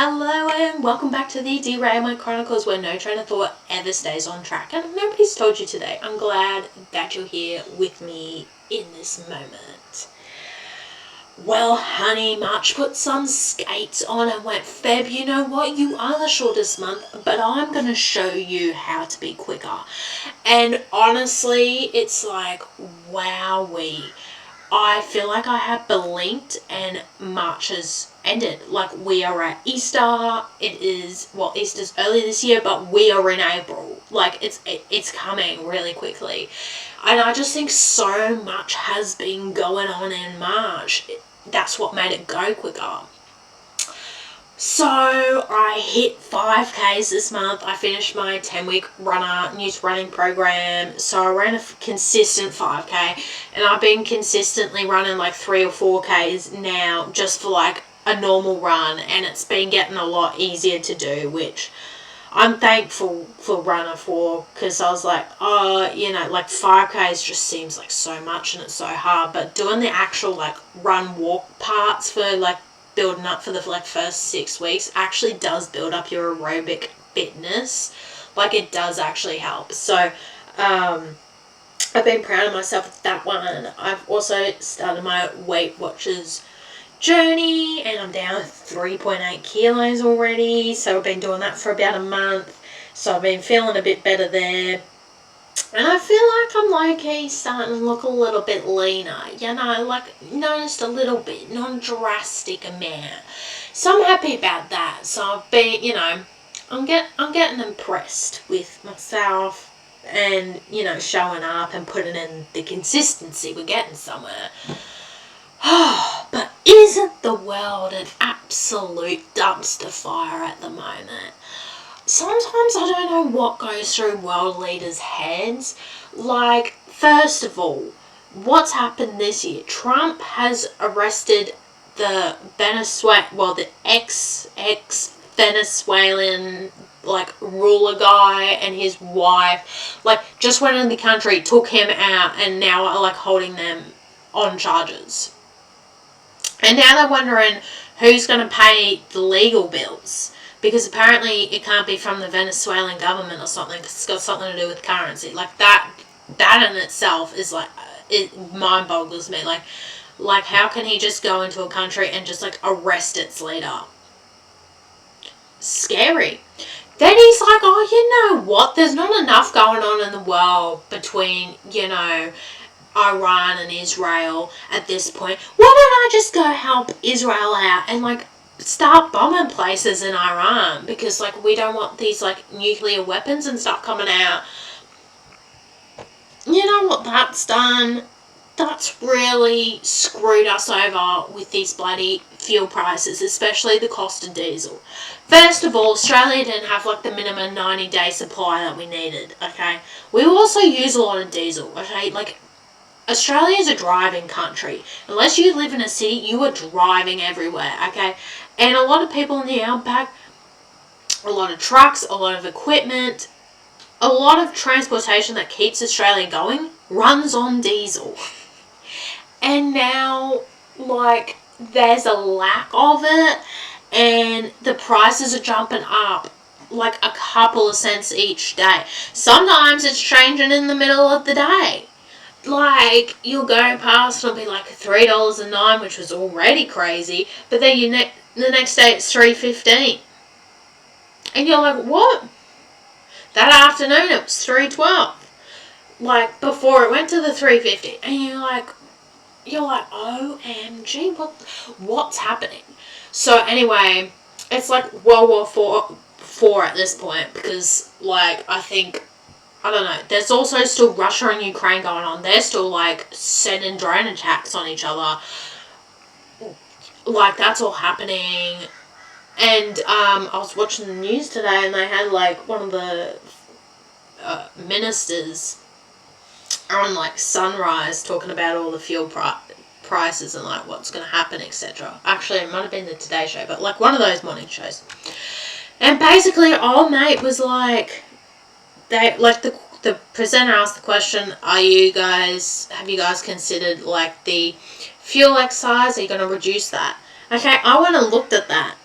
Hello and welcome back to the Derailment Chronicles, where no train of thought ever stays on track. And nobody's told you today. I'm glad that you're here with me in this moment. Well, honey, March put some skates on and went, Feb, you know what? You are the shortest month, but I'm going to show you how to be quicker. And honestly, it's like, wowee. I feel like I have blinked and March has ended. Like, we are at Easter. Easter's early this year, but we are in April. Like, it's coming really quickly. And I just think so much has been going on in March. That's what made it go quicker. So I hit 5Ks this month. I finished my 10-week news running program. So I ran a consistent 5K, and I've been consistently running like 3 or 4Ks now just for like a normal run, and it's been getting a lot easier to do, which I'm thankful for Runner for, because I was like, like 5Ks just seems like so much and it's so hard, but doing the actual like run walk parts for like building up for the first 6 weeks actually does build up your aerobic fitness. Like, it does actually help. So I've been proud of myself with that one. I've also started my Weight Watchers journey, and I'm down 3.8 kilos already. So I've been doing that for about a month, so I've been feeling a bit better there. And I feel like I'm low-key starting to look a little bit leaner, like noticed a little bit, not a drastic amount. So I'm happy about that. So I've been, I'm getting impressed with myself and, showing up and putting in the consistency. We're getting somewhere. But isn't the world an absolute dumpster fire at the moment? Sometimes I don't know what goes through world leaders' heads. Like, first of all, what's happened this year? Trump has arrested the ex-Venezuelan, ruler guy and his wife. Just went in the country, took him out, and now are, holding them on charges. And now they're wondering who's going to pay the legal bills. Because apparently it can't be from the Venezuelan government or something, because it's got something to do with currency. That in itself is it mind boggles me. Like how can he just go into a country and just arrest its leader? Scary. Then he's like, oh, you know what? There's not enough going on in the world between, Iran and Israel at this point. Why don't I just go help Israel out and start bombing places in Iran, because we don't want these nuclear weapons and stuff coming out. You know what that's done? That's really screwed us over with these bloody fuel prices, especially the cost of diesel. First of all, Australia didn't have the minimum 90-day supply that we needed, okay? We also use a lot of diesel, okay? Australia is a driving country. Unless you live in a city, you are driving everywhere, okay? And a lot of people in the outback, a lot of trucks, a lot of equipment, a lot of transportation that keeps Australia going runs on diesel. And now, there's a lack of it, and the prices are jumping up a couple of cents each day. Sometimes it's changing in the middle of the day. You'll go past and it'll be $3.09, which was already crazy, but then the next day it's $3.15. And you're like, what? That afternoon it was $3.12. Before it went to the $3.50. And you're like, OMG, what's happening? So anyway, it's World War IV at this point, because I think, I don't know, there's also still Russia and Ukraine going on. They're still sending drone attacks on each other. That's all happening. And I was watching the news today, and they had one of the ministers on Sunrise talking about all the fuel prices and what's going to happen, etc. Actually, it might have been the Today Show, but one of those morning shows. And basically, old mate was the presenter asked the question, have you guys considered the fuel excise? Are you going to reduce that? Okay, I went and looked at that.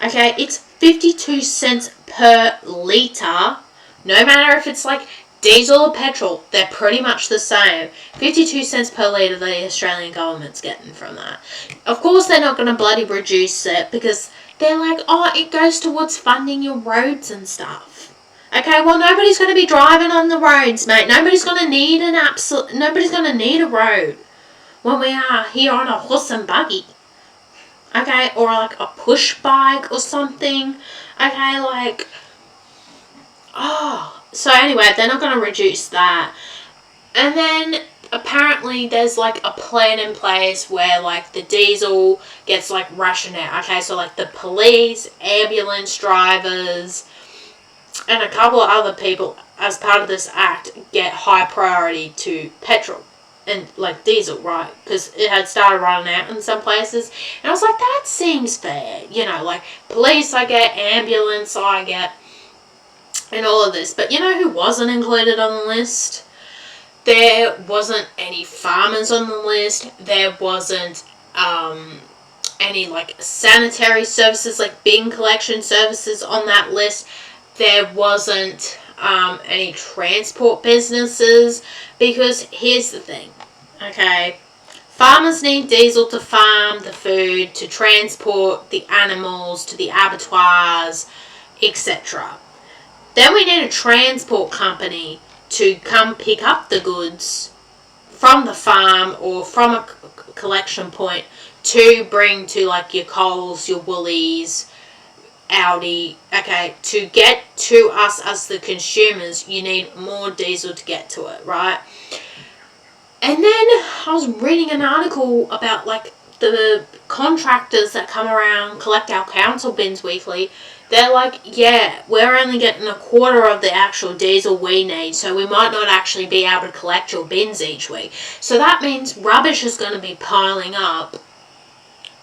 Okay, it's 52 cents per litre. No matter if it's like diesel or petrol, they're pretty much the same. 52 cents per litre the Australian government's getting from that. Of course, they're not going to bloody reduce it because they're like, oh, it goes towards funding your roads and stuff. Okay, well, nobody's going to be driving on the roads, mate. Nobody's going to need nobody's going to need a road when we are here on a horse and buggy. Okay, or like a push bike or something. Okay, like, oh. So anyway, they're not going to reduce that. And then apparently there's like a plan in place where like the diesel gets like rationed out. Okay, so like the police, ambulance drivers, and a couple of other people as part of this act get high priority to petrol and like diesel, right? Because it had started running out in some places. And I was like, that seems fair. You know, like police I get, ambulance I get, and all of this. But you know who wasn't included on the list? There wasn't any farmers on the list. There wasn't any like sanitary services, like bin collection services on that list. There wasn't any transport businesses, because here's the thing, okay? Farmers need diesel to farm the food, to transport the animals to the abattoirs, etc. Then we need a transport company to come pick up the goods from the farm or from a collection point to bring to like your Coles, your Woolies, Audi. Okay, to get to us as the consumers, you need more diesel to get to it, right? And then I was reading an article about like the contractors that come around collect our council bins weekly. They're like, yeah, we're only getting a quarter of the actual diesel we need, so we might not actually be able to collect your bins each week. So that means rubbish is going to be piling up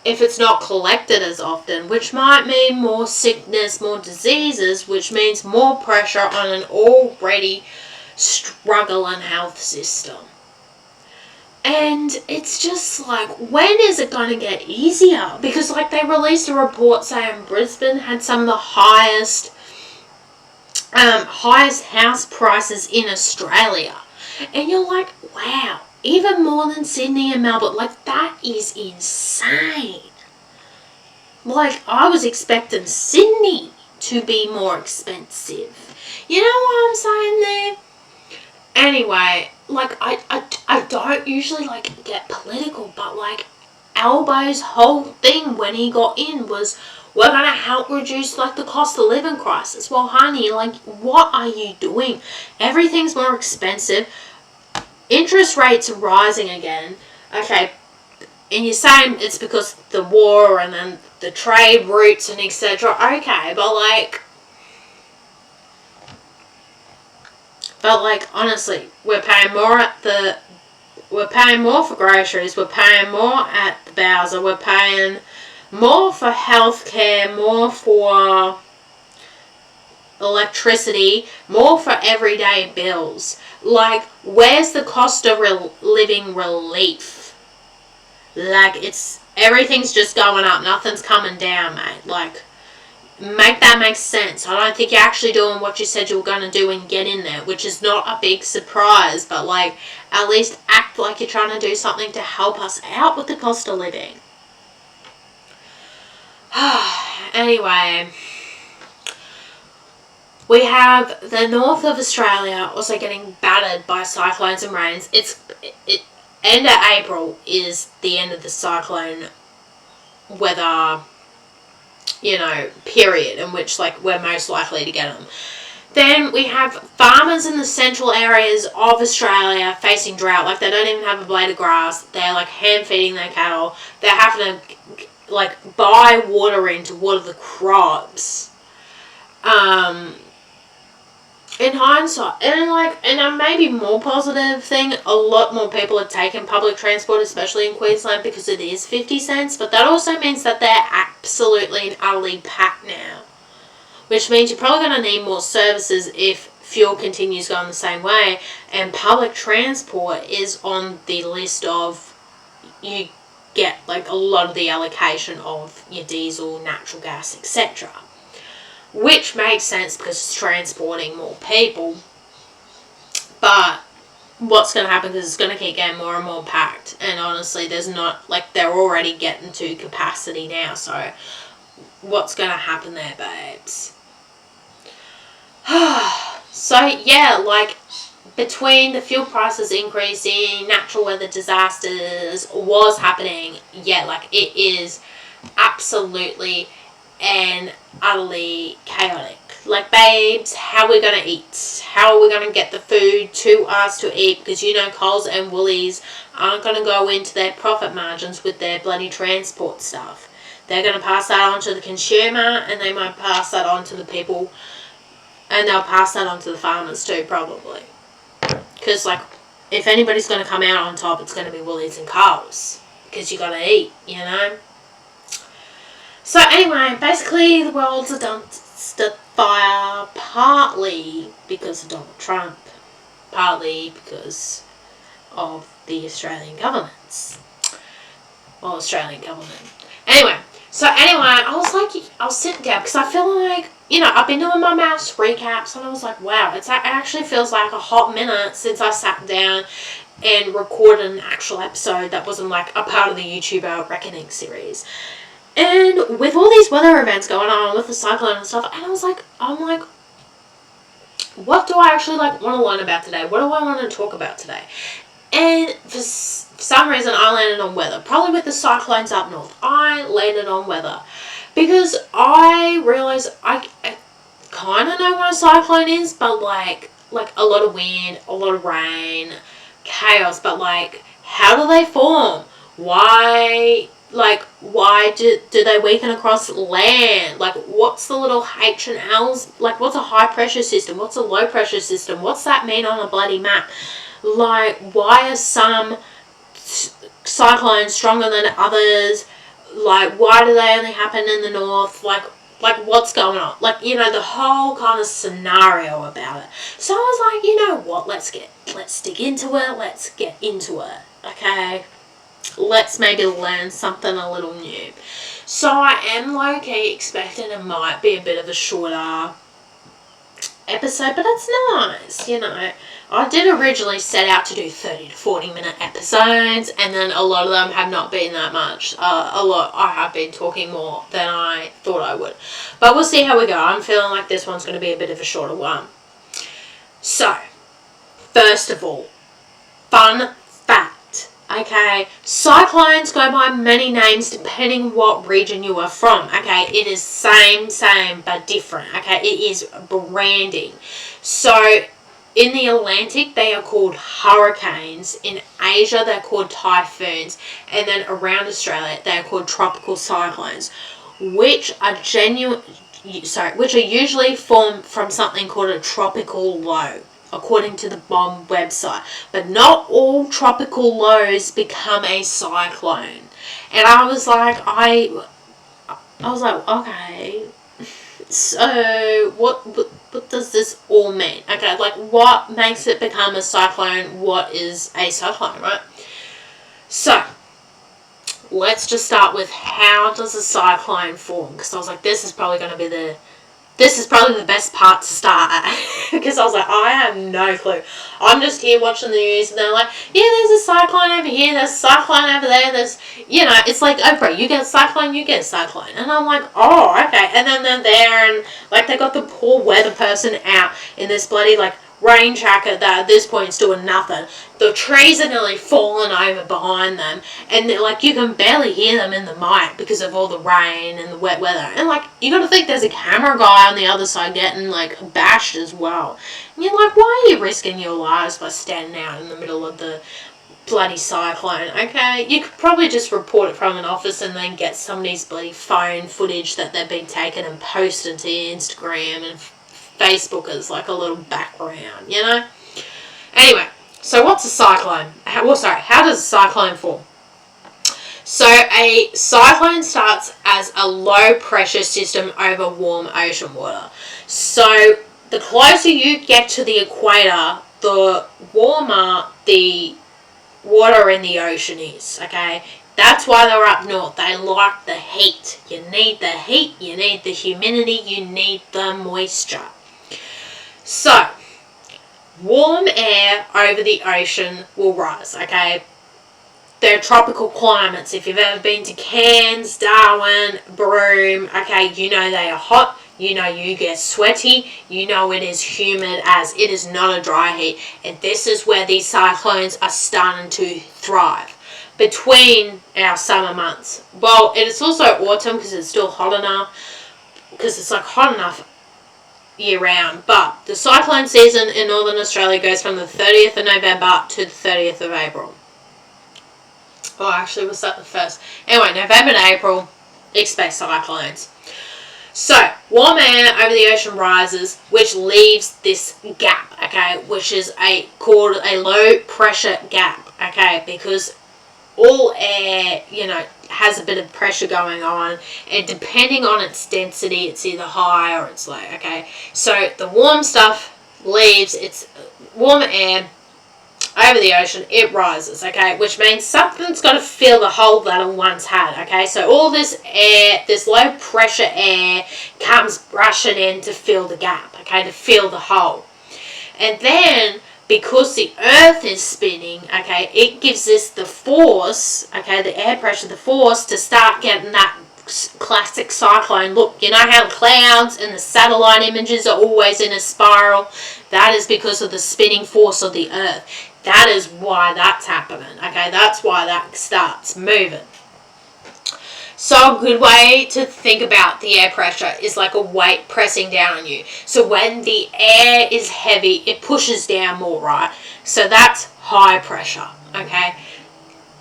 if it's not collected as often, which might mean more sickness, more diseases, which means more pressure on an already struggling health system. And it's just like, when is it going to get easier? Because like they released a report saying Brisbane had some of the highest house prices in Australia. And you're like, wow, even more than Sydney and Melbourne. Like, that is insane. Like, I was expecting Sydney to be more expensive. You know what I'm saying there? Anyway, like, I don't usually, like, get political, but, like, Albo's whole thing when he got in was, we're going to help reduce, like, the cost of living crisis. Well, honey, like, what are you doing? Everything's more expensive. Interest rates are rising again. Okay, and you're saying it's because of the war and then the trade routes and etc. Okay, but honestly, we're paying more for groceries, we're paying more at the Bowser, we're paying more for healthcare, more for electricity, more for everyday bills. Like, where's the cost of living relief? Like, everything's just going up, nothing's coming down, mate. Like, make that make sense. I don't think you're actually doing what you said you were going to do and get in there, which is not a big surprise, but like, at least act like you're trying to do something to help us out with the cost of living. Anyway, we have the north of Australia also getting battered by cyclones and rains. End of April is the end of the cyclone weather, period, in which, like, we're most likely to get them. Then we have farmers in the central areas of Australia facing drought. Like, they don't even have a blade of grass. They're, like, hand-feeding their cattle. They're having to, like, buy water in to water the crops. In hindsight, and a maybe more positive thing, a lot more people are taking public transport, especially in Queensland, because it is 50 cents, but that also means that they're absolutely and utterly packed now, which means you're probably going to need more services if fuel continues going the same way, and public transport is on the list of, you get like a lot of the allocation of your diesel, natural gas, etc. Which makes sense because it's transporting more people. But what's going to happen is it's going to keep getting more and more packed. And honestly, there's not, like, they're already getting to capacity now. So what's going to happen there, babes? So, yeah, like, between the fuel prices increasing, natural weather disasters was happening, yeah, like, it is absolutely and utterly chaotic. Like, babes, how are we going to eat? How are we going to get the food to us to eat? Because, you know, Coles and Woolies aren't going to go into their profit margins with their bloody transport stuff. They're going to pass that on to the consumer, and they might pass that on to the people, and they'll pass that on to the farmers too, probably. Because, like, if anybody's going to come out on top, it's going to be Woolies and Coles. Because you got to eat, you know? So anyway, basically the world's a dumpster fire, partly because of Donald Trump, partly because of the Australian governments. Well, Australian government. Anyway, I was sitting down because I feel like, you know, I've been doing my mouse recaps, and I was like, wow, it actually feels like a hot minute since I sat down and recorded an actual episode that wasn't like a part of the YouTuber Reckoning series. And with all these weather events going on with the cyclone and stuff, and I'm like, what do I actually like want to learn about today? What do I want to talk about today? And for some reason, I landed on weather. Probably with the cyclones up north, I landed on weather because I realized I kind of know what a cyclone is, but like a lot of wind, a lot of rain, chaos. But like, how do they form? Why? Like, why do they weaken across land? Like, what's the little H and L's? Like, what's a high pressure system? What's a low pressure system? What's that mean on a bloody map? Like, why are some cyclones stronger than others? Like, why do they only happen in the north? Like what's going on? Like, you know, the whole kind of scenario about it. So I was like, you know what? Let's dig into it. Let's get into it. Okay? Let's maybe learn something a little new. So I am low-key expecting it might be a bit of a shorter episode, but it's nice, you know. I did originally set out to do 30 to 40 minute episodes, and then a lot of them have not been that much. I have been talking more than I thought I would. But we'll see how we go. I'm feeling like this one's going to be a bit of a shorter one. So, first of all, fun fact. Okay, cyclones go by many names depending what region you are from. Okay, it is same, but different. Okay, it is branding. So, in the Atlantic, they are called hurricanes. In Asia, they're called typhoons. And then around Australia, they are called tropical cyclones, which are usually formed from something called a tropical low, according to the BOM website. But not all tropical lows become a cyclone. And I was like, okay, so what does this all mean? Okay, like, what makes it become a cyclone? What is a cyclone, right? So, let's just start with, how does a cyclone form? Because I was like, this is probably the best part to start at. Because I was like, I have no clue. I'm just here watching the news, and they're like, yeah, there's a cyclone over here, there's a cyclone over there, there's, you know, it's like, Oprah, you get a cyclone, you get a cyclone. And I'm like, oh, okay. And then they're there, and, like, they got the poor weather person out in this bloody, like, rain tracker that at this point is doing nothing. The trees are nearly falling over behind them, and like, you can barely hear them in the mic because of all the rain and the wet weather. And like, you gotta think there's a camera guy on the other side getting like bashed as well. And you're like, why are you risking your lives by standing out in the middle of the bloody cyclone? Okay, you could probably just report it from an office and then get somebody's bloody phone footage that they've been taken and posted to Instagram and Facebook as like a little background, you know? Anyway, so what's a cyclone? How does a cyclone form? So a cyclone starts as a low pressure system over warm ocean water. So the closer you get to the equator, the warmer the water in the ocean is, okay? That's why they're up north. They like the heat. You need the heat, you need the humidity, you need the moisture. So, warm air over the ocean will rise, okay? They're tropical climates. If you've ever been to Cairns, Darwin, Broome, okay, you know they are hot. You know you get sweaty. You know it is humid, as it is not a dry heat. And this is where these cyclones are starting to thrive between our summer months. Well, it is also autumn because it's still hot enough, because it's like hot enough year round. But the cyclone season in Northern Australia goes from the 30th of November to the 30th of April. Oh, actually, was that the first? Anyway, November to April, expect cyclones. So, warm air over the ocean rises, which leaves this gap, okay, which is called a low pressure gap, okay, because all air, has a bit of pressure going on, and depending on its density, it's either high or it's low, okay. So, the warm stuff leaves its warm air over the ocean, it rises, okay, which means something's got to fill the hole that it once had, okay. So all this air, this low pressure air, comes rushing in to fill the gap, okay, to fill the hole. And then, because the earth is spinning, okay, it gives this the force, okay, the air pressure, the force to start getting that classic cyclone look. You know how the clouds and the satellite images are always in a spiral? That is because of the spinning force of the earth. That is why that's happening, okay? That's why that starts moving. So a good way to think about the air pressure is like a weight pressing down on you. So when the air is heavy, it pushes down more, right? So that's high pressure, okay?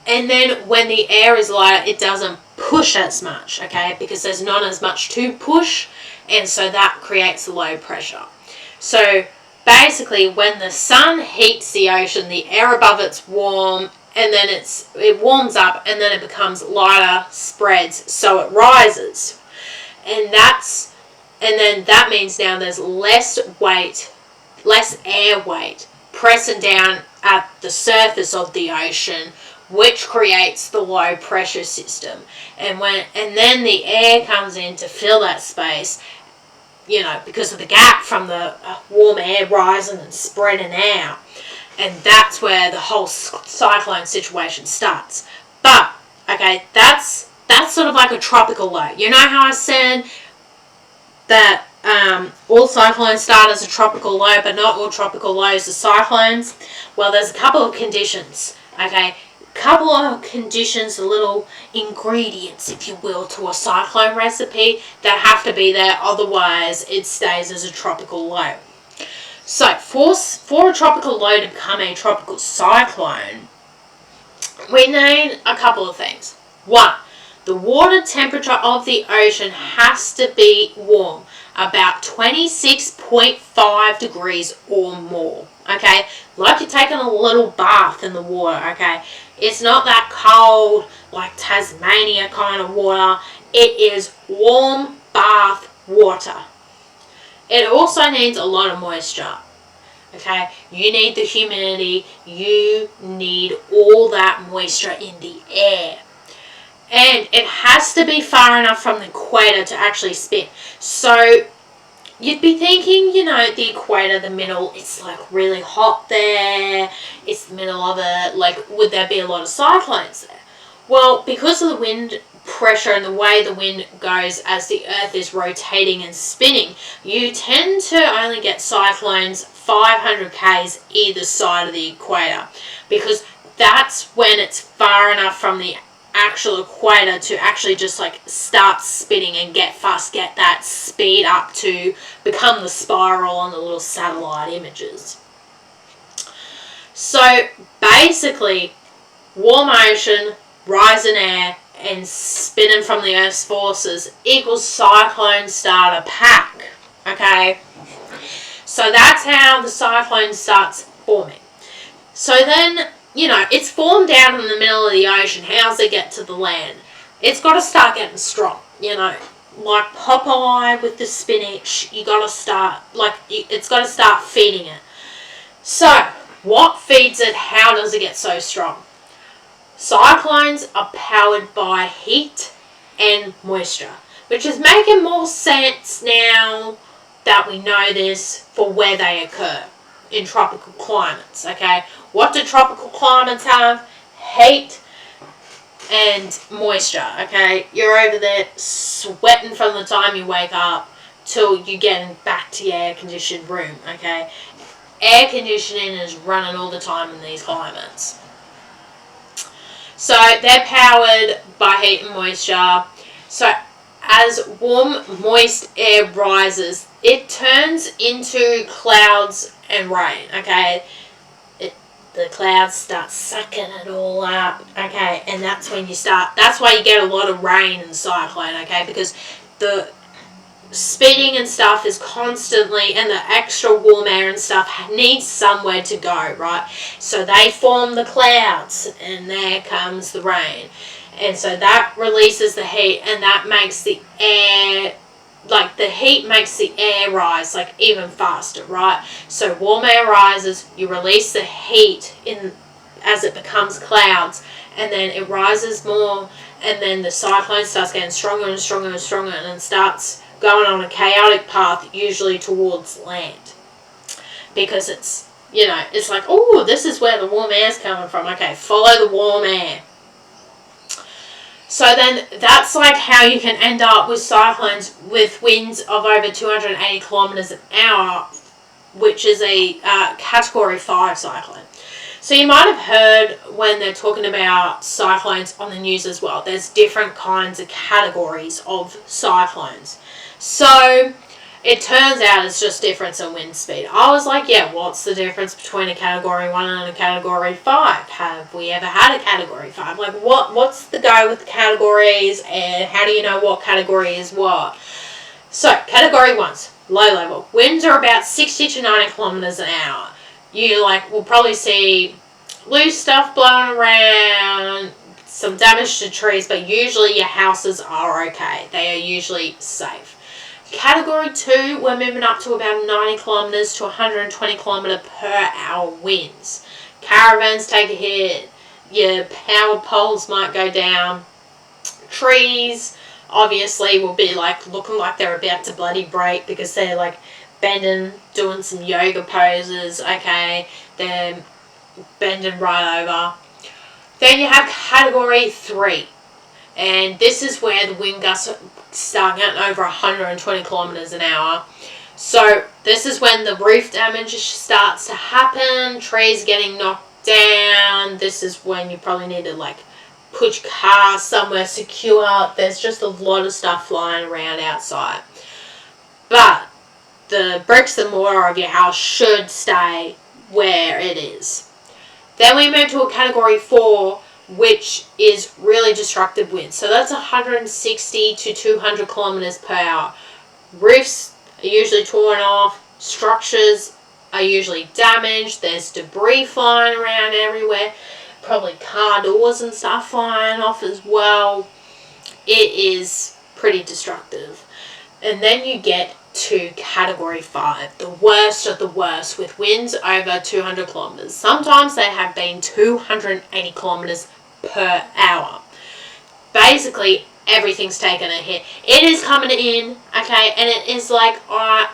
And then when the air is lighter, it doesn't push as much, okay? Because there's not as much to push, and so that creates low pressure. So basically, when the sun heats the ocean, the air above it's warm, and then it warms up, and then it becomes lighter, spreads, so it rises. And then that means now there's less air weight pressing down at the surface of the ocean, which creates the low pressure system. And then the air comes in to fill that space, because of the gap from the warm air rising and spreading out. And that's where the whole cyclone situation starts. But, okay, that's sort of like a tropical low. You know how I said that all cyclones start as a tropical low, but not all tropical lows are cyclones? Well, there's a couple of conditions, okay? Couple of conditions, little ingredients, if you will, to a cyclone recipe that have to be there, otherwise it stays as a tropical low. So for a tropical low to become a tropical cyclone, we need a couple of things. One, the water temperature of the ocean has to be warm, about 26.5 degrees or more, okay? Like you're taking a little bath in the water, okay? It's not that cold, like Tasmania kind of water. It is warm bath water. It also needs a lot of moisture, okay? You need the humidity. You need all that moisture in the air. And it has to be far enough from the equator to actually spin. So you'd be thinking, the equator, the middle, it's like really hot there. It's the middle of it. Like, would there be a lot of cyclones there? Well, because of the wind pressure and the way the wind goes as the earth is rotating and spinning, you tend to only get cyclones 500 k's either side of the equator, because that's when it's far enough from the actual equator to actually just like start spinning and get that speed up to become the spiral on the little satellite images. So basically, warm ocean, rising air, and spinning from the Earth's forces equals cyclone starter pack, okay? So that's how the cyclone starts forming. So then, it's formed down in the middle of the ocean. How does it get to the land? It's got to start getting strong, like Popeye with the spinach. You got to start, it's got to start feeding it. So, what feeds it? How does it get so strong? Cyclones are powered by heat and moisture, which is making more sense now that we know this for where they occur in tropical climates, okay? What do tropical climates have? Heat and moisture, okay? You're over there sweating from the time you wake up till you get back to your air-conditioned room, okay? Air conditioning is running all the time in these climates. So they're powered by heat and moisture. So as warm, moist air rises, it turns into clouds and rain, okay? The clouds start sucking it all up, okay? And that's when that's why you get a lot of rain in cyclone, okay? Because the speeding and stuff is constantly, and the extra warm air and stuff needs somewhere to go, right? So they form the clouds, and there comes the rain. And so that releases the heat, and that makes the air, like the heat makes the air rise like even faster, right? So warm air rises, you release the heat in as it becomes clouds, and then it rises more, and then the cyclone starts getting stronger and stronger and stronger, and it starts going on a chaotic path, usually towards land, because it's, you know, it's like, oh, this is where the warm air's coming from. Okay, follow the warm air. So then that's like how you can end up with cyclones with winds of over 280 kilometers an hour, which is a category 5 cyclone. So you might have heard when they're talking about cyclones on the news as well, there's different kinds of categories of cyclones. So it turns out it's just difference in wind speed. I was like, yeah, what's the difference between a category 1 and a category 5? Have we ever had a category 5? Like, what's the go with the categories, and how do you know what category is what? So, category 1's low level. Winds are about 60 to 90 kilometers an hour. You, like, will probably see loose stuff blowing around, some damage to trees, but usually your houses are okay. They are usually safe. Category 2, we're moving up to about 90 kilometers to 120 kilometer per hour winds. Caravans take a hit. Your power poles might go down. Trees, obviously, will be like looking like they're about to bloody break because they're like bending, doing some yoga poses. Okay, they're bending right over. Then you have category 3. And this is where the wind gusts start getting over 120 kilometers an hour. So this is when the roof damage starts to happen, trees getting knocked down. This is when you probably need to like put your car somewhere secure. There's just a lot of stuff flying around outside. But the bricks and mortar of your house should stay where it is. Then we move to a category 4, which is really destructive winds. So that's 160 to 200 kilometers per hour. Roofs are usually torn off. Structures are usually damaged. There's debris flying around everywhere. Probably car doors and stuff flying off as well. It is pretty destructive. And then you get to category 5, the worst of the worst, with winds over 200 kilometers. Sometimes they have been 280 kilometers per hour. Basically, everything's taken a hit. It is coming in, okay, and it is like,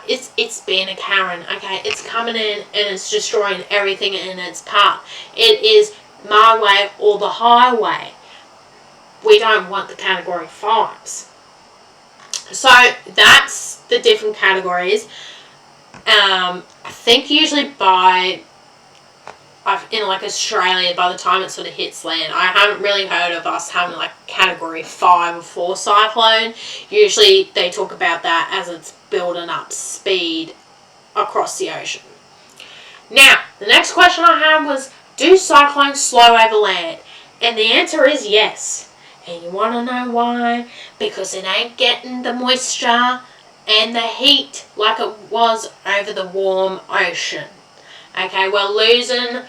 it's been a Karen, okay, it's coming in and it's destroying everything in its path. It is my way or the highway. We don't want the category 5s. So that's the different categories. I think usually in like Australia, by the time it sort of hits land, I haven't really heard of us having like category 5 or 4 cyclone. Usually they talk about that as it's building up speed across the ocean. Now, the next question I had was, do cyclones slow over land? And the answer is yes. And you want to know why? Because it ain't getting the moisture and the heat like it was over the warm ocean. Okay, we're losing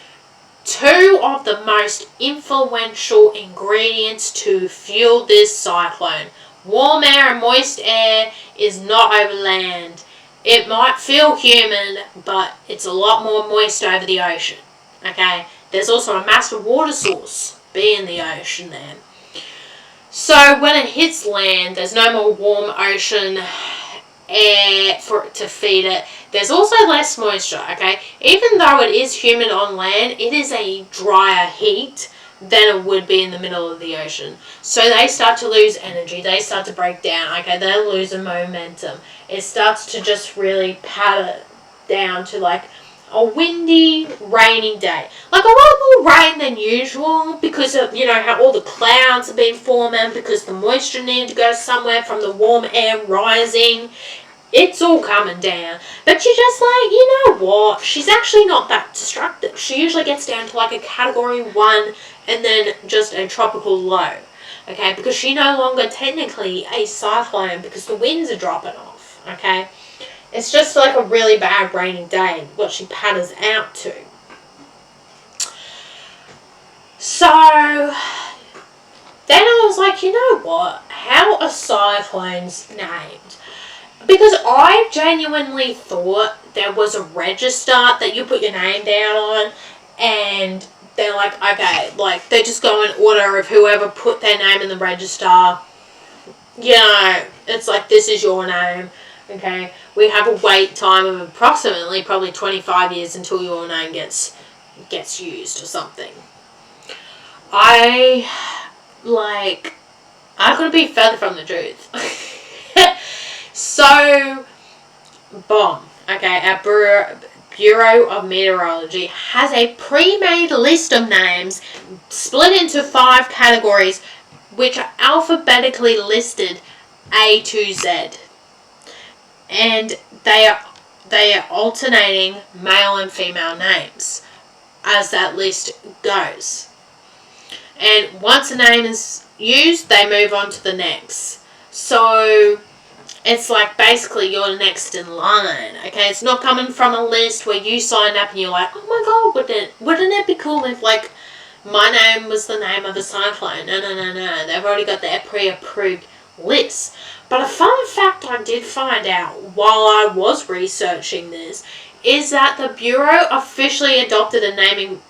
2 of the most influential ingredients to fuel this cyclone. Warm air and moist air is not over land. It might feel humid, but it's a lot more moist over the ocean. Okay, there's also a massive water source be in the ocean then. So when it hits land, there's no more warm ocean air for it to feed it. There's also less moisture, okay? Even though it is humid on land, it is a drier heat than it would be in the middle of the ocean. So they start to lose energy. They start to break down, okay? They lose a momentum. It starts to just really patter down to like a windy, rainy day. Like a lot more rain than usual because of, you know, how all the clouds have been forming, because the moisture needed to go somewhere from the warm air rising. It's all coming down. But you're just like, you know what? She's actually not that destructive. She usually gets down to like a category 1 and then just a tropical low. Okay? Because she's no longer technically a cyclone because the winds are dropping off. Okay? It's just like a really bad rainy day, what she patters out to. So then I was like, you know what? How are cyclones named? Because I genuinely thought there was a register that you put your name down on, and they're like, okay, like they just go in order of whoever put their name in the register. You know, it's like, this is your name, okay? We have a wait time of approximately probably 25 years until your name gets used or something. I couldn't be further from the truth. So, BOM, okay, our Bureau of Meteorology has a pre-made list of names split into 5 categories, which are alphabetically listed A to Z. And they are alternating male and female names as that list goes. And once a name is used, they move on to the next. So it's like basically you're next in line, okay? It's not coming from a list where you signed up and you're like, oh my god, wouldn't it be cool if like my name was the name of a cyclone? No. They've already got their pre-approved list. But a fun fact I did find out while I was researching this is that the Bureau officially adopted a naming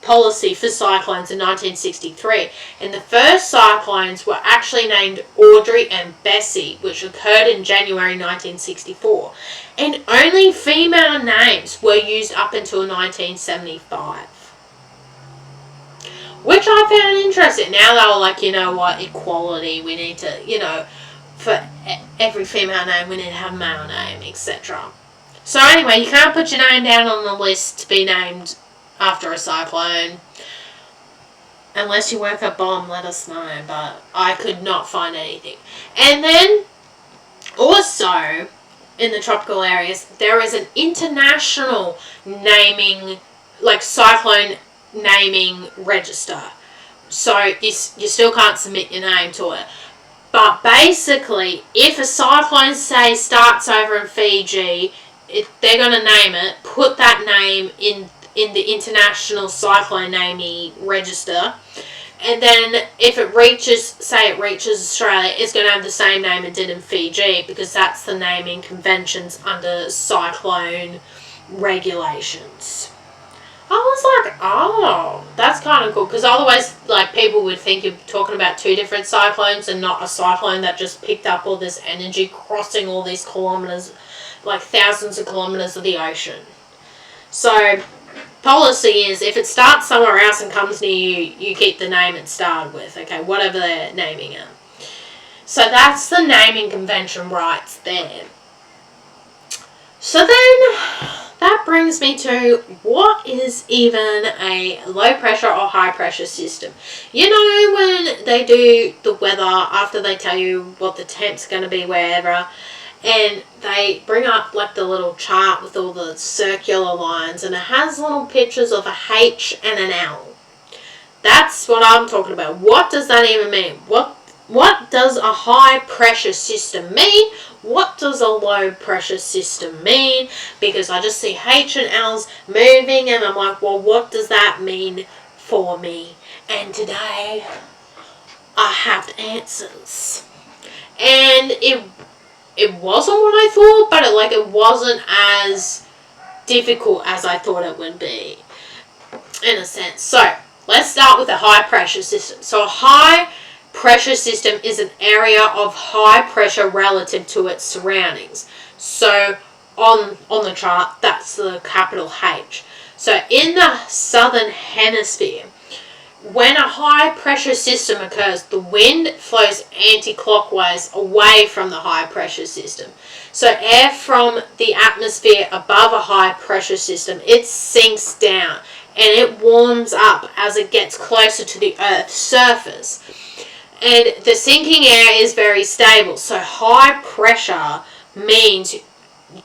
policy for cyclones in 1963, and the first cyclones were actually named Audrey and Bessie, which occurred in January 1964, and only female names were used up until 1975, which I found interesting. Now they were like, you know what, equality, we need to, you know, for every female name we need to have a male name, etc. So anyway, you can't put your name down on the list to be named after a cyclone. Unless you work at BOM, let us know. But I could not find anything. And then, also, in the tropical areas, there is an international naming, like cyclone naming register. So you still can't submit your name to it. But basically, if a cyclone, say, starts over in Fiji, they're going to name it, put that name in the International Cyclone Naming Register, and then if it reaches Australia, it's going to have the same name it did in Fiji, because that's the naming conventions under cyclone regulations. I was like, oh, that's kind of cool, because otherwise, like, people would think you're talking about 2 different cyclones and not a cyclone that just picked up all this energy crossing all these kilometers, like thousands of kilometers of the ocean. So policy is, if it starts somewhere else and comes near you, you keep the name it started with, okay, whatever they're naming it. So that's the naming convention rights there. So then that brings me to, what is even a low pressure or high pressure system? You know when they do the weather after they tell you what the temp's going to be wherever, and they bring up like the little chart with all the circular lines, and it has little pictures of a H and an L. That's what I'm talking about. What does that even mean? What does a high pressure system mean? What does a low pressure system mean? Because I just see H and L's moving, and I'm like, well, what does that mean for me? And today I have answers. And it wasn't what I thought, but it wasn't as difficult as I thought it would be, in a sense. So, let's start with a high pressure system. So a high pressure system is an area of high pressure relative to its surroundings. So on the chart, that's the capital H. So in the southern hemisphere, when a high pressure system occurs, the wind flows anti-clockwise away from the high pressure system. So air from the atmosphere above a high pressure system, it sinks down and it warms up as it gets closer to the Earth's surface. And the sinking air is very stable. So high pressure means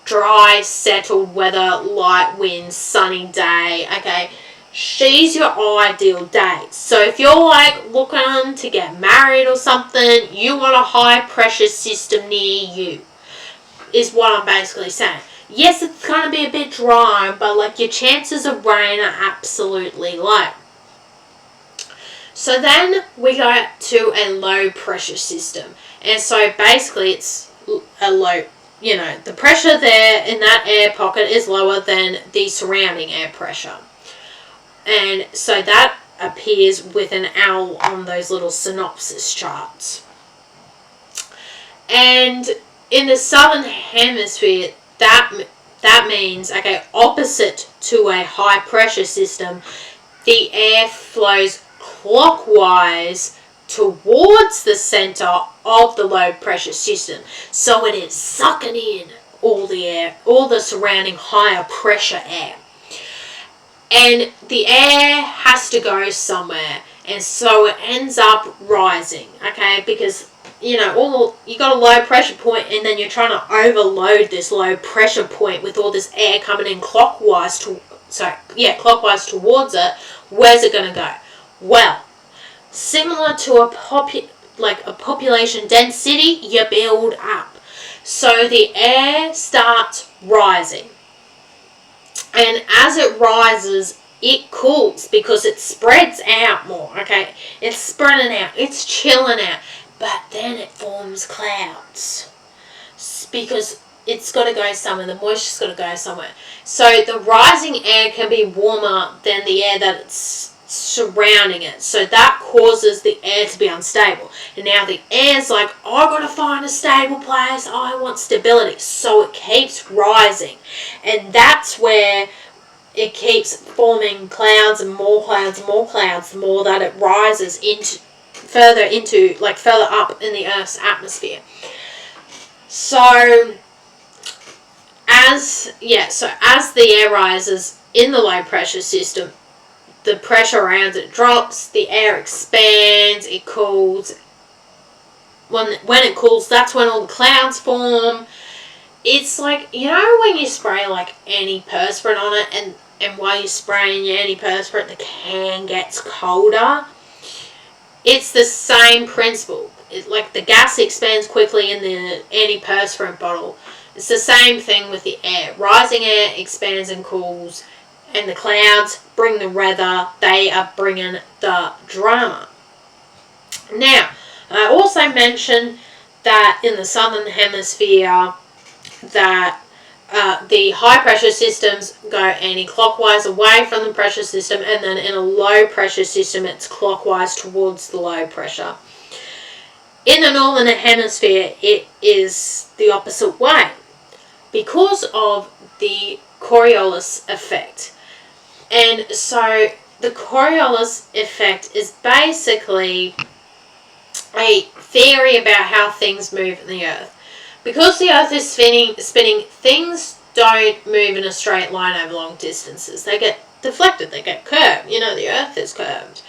dry, settled weather, light winds, sunny day, okay? She's your ideal date. So if you're like looking to get married or something, you want a high pressure system near you, is what I'm basically saying. Yes, it's going to be a bit dry, but like your chances of rain are absolutely low. So then we go to a low pressure system. And so basically it's a low, the pressure there in that air pocket is lower than the surrounding air pressure. And so that appears with an owl on those little synopsis charts. And in the southern hemisphere, that means, okay, opposite to a high pressure system, the air flows clockwise towards the center of the low pressure system. So it is sucking in all the air, all the surrounding higher pressure air. And the air has to go somewhere, and so it ends up rising, okay? Because you got a low pressure point, and then you're trying to overload this low pressure point with all this air coming in clockwise towards it. Where's it going to go? Well, similar to a population density, you build up. So the air starts rising. And as it rises, it cools because it spreads out more, okay? It's spreading out, it's chilling out, but then it forms clouds because it's got to go somewhere, the moisture's got to go somewhere. So the rising air can be warmer than the air that's surrounding it. So that causes the air to be unstable. And now the air's like, I've got to find a stable place. I want stability. So it keeps rising. And that's where it keeps forming clouds and more clouds and more clouds the more that it rises further up in the Earth's atmosphere. So as the air rises in the low pressure system, the pressure around it drops, the air expands, it cools. When it cools, that's when all the clouds form. It's like, when you spray like antiperspirant on it, and while you're spraying your antiperspirant, the can gets colder. It's the same principle. It's like the gas expands quickly in the antiperspirant bottle. It's the same thing with the air. Rising air expands and cools. And the clouds bring the weather, they are bringing the drama. Now, I also mentioned that in the southern hemisphere that the high pressure systems go anti-clockwise away from the pressure system, and then in a low pressure system it's clockwise towards the low pressure. In the northern hemisphere it is the opposite way because of the Coriolis effect. And so the Coriolis effect is basically a theory about how things move in the Earth. Because the Earth is spinning, things don't move in a straight line over long distances. They get deflected, they get curved. The Earth is curved.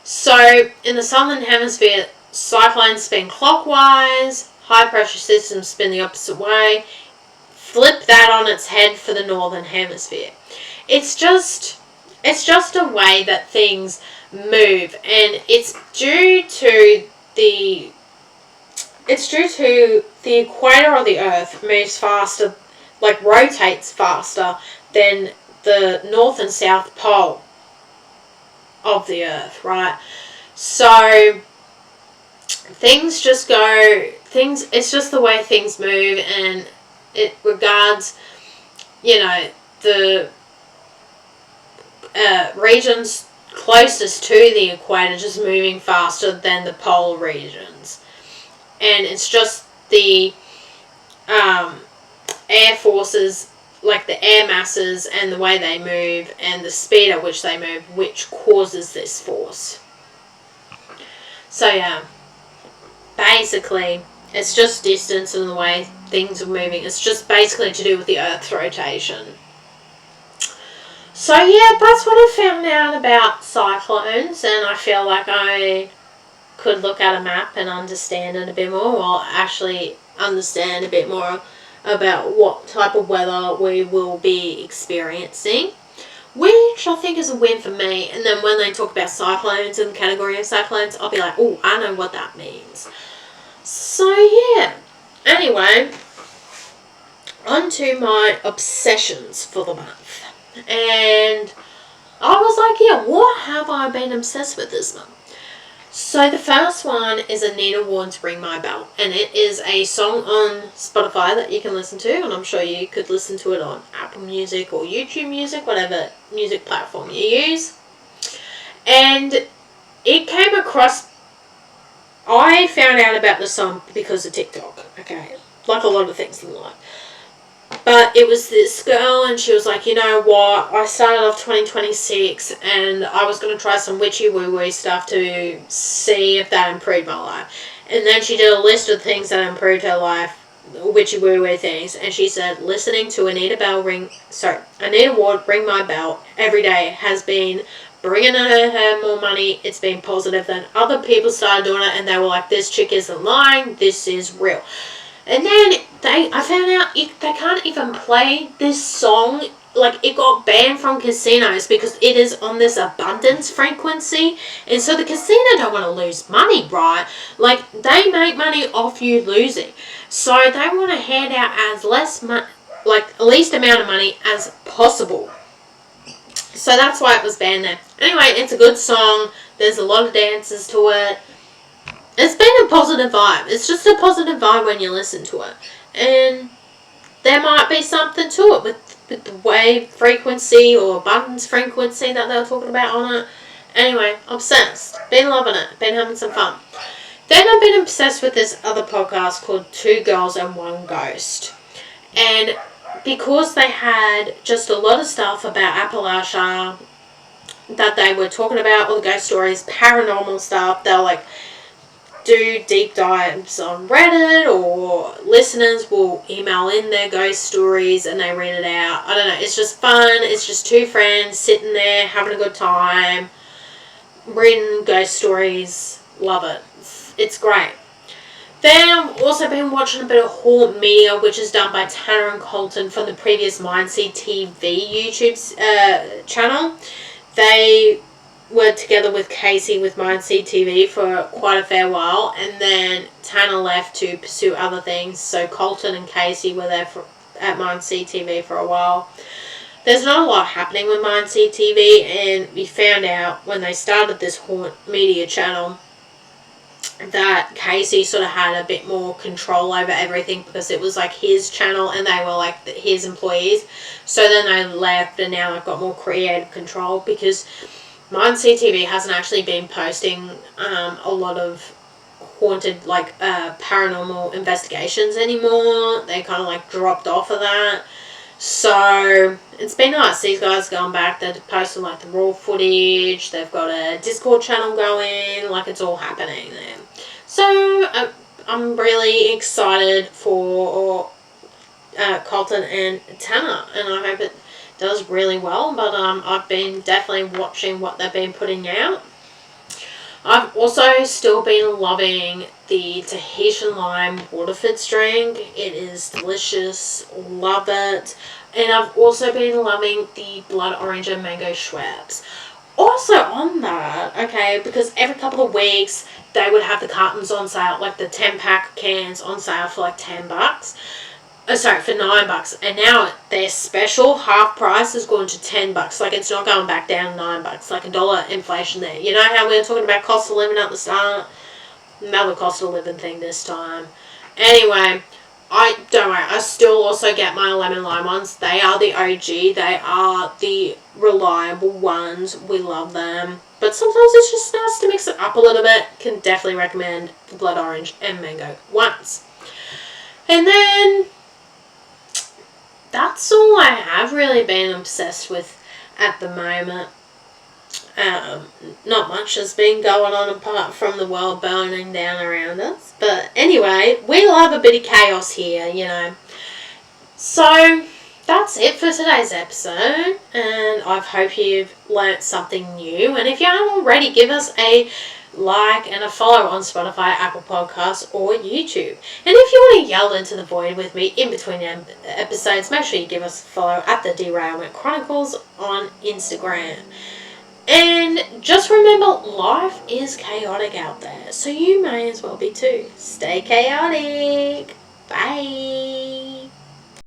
So in the southern hemisphere, cyclones spin clockwise, high pressure systems spin the opposite way. Flip that on its head for the northern hemisphere. It's just a way that things move, and it's due to the equator of the Earth moves faster, like rotates faster than the north and south pole of the Earth, right? So it's just the way things move, and it regards, the regions closest to the equator just moving faster than the polar regions. And it's just the air forces, like the air masses and the way they move and the speed at which they move, which causes this force. So yeah, basically it's just distance and the way things are moving. It's just basically to do with the Earth's rotation. So yeah, that's what I found out about cyclones, and I feel like I could look at a map and understand it a bit more, or actually understand a bit more about what type of weather we will be experiencing, which I think is a win for me. And then when they talk about cyclones and the category of cyclones, I'll be like, oh, I know what that means. So yeah, anyway, on to my obsessions for the month. And I was like, yeah, what have I been obsessed with this month? So the first one is Anita Ward's Ring My Bell, and it is a song on Spotify that you can listen to, and I'm sure you could listen to it on Apple Music or YouTube Music, whatever music platform you use. And it came across, I found out about the song because of TikTok, okay, like a lot of things in life. But it was this girl, and she was like, you know what, I started off 2026 and I was going to try some witchy woo woo stuff to see if that improved my life. And then she did a list of things that improved her life, witchy woo woo things, and she said listening to Anita Ward Ring My Bell every day has been bringing her more money. It's been positive. Then other people started doing it and they were like, this chick isn't lying, this is real. And then I found out they can't even play this song. Like, it got banned from casinos because it is on this abundance frequency. And so the casino don't want to lose money, right? Like, they make money off you losing. So they want to hand out as least amount of money as possible. So that's why it was banned there. Anyway, it's a good song. There's a lot of dances to it. It's been a positive vibe. It's just a positive vibe when you listen to it. And there might be something to it with the wave frequency or abundance frequency that they were talking about on it. Anyway, obsessed. Been loving it. Been having some fun. Then I've been obsessed with this other podcast called Two Girls and One Ghost. And because they had just a lot of stuff about Appalachia that they were talking about, all the ghost stories, paranormal stuff, they were like, do deep dives on Reddit, or listeners will email in their ghost stories and they read it out. I don't know, it's just fun. It's just two friends sitting there having a good time, reading ghost stories. Love it. It's great. Then I've also been watching a bit of Haunt Media, which is done by Tanner and Colton from the previous Mindseed TV YouTube channel. They were together with Casey with Mindseed TV for quite a fair while, and then Tanner left to pursue other things, so Colton and Casey were there at Mindseed TV for a while. There's not a lot happening with Mindseed TV, and we found out when they started this Haunt Media channel that Casey sort of had a bit more control over everything because it was like his channel and they were like his employees. So then they left, and now they've got more creative control because Mindseed TV hasn't actually been posting a lot of haunted, paranormal investigations anymore. They kind of dropped off of that. So it's been nice. These guys going back. They're posting the raw footage. They've got a Discord channel going. It's all happening there. So I'm really excited for Colton and Tanner, and I hope it does really well. But I've been definitely watching what they've been putting out. I've also still been loving the Tahitian lime Waterford's drink. It is delicious. Love it. And I've also been loving the blood orange and mango Schweppes. Also on that, okay, because every couple of weeks they would have the cartons on sale, the 10-pack cans on sale for $10. For $9, and now their special half price has gone to $10. It's not going back down to $9. A dollar inflation there. You know how we were talking about cost of living at the start? Another cost of living thing this time. Anyway, don't worry. I still also get my lemon lime ones. They are the OG. They are the reliable ones. We love them. But sometimes it's just nice to mix it up a little bit. Can definitely recommend the blood orange and mango ones. And then that's all I have really been obsessed with at the moment. Not much has been going on apart from the world burning down around us. But anyway, we love a bit of chaos here, you know. So that's it for today's episode, and I hope you've learnt something new. And if you haven't already, give us a like and a follow on Spotify, Apple Podcasts, or YouTube. And if you want to yell into the void with me in between episodes, make sure you give us a follow at the Derailment Chronicles on Instagram. And just remember, life is chaotic out there, so you may as well be too. Stay chaotic. Bye.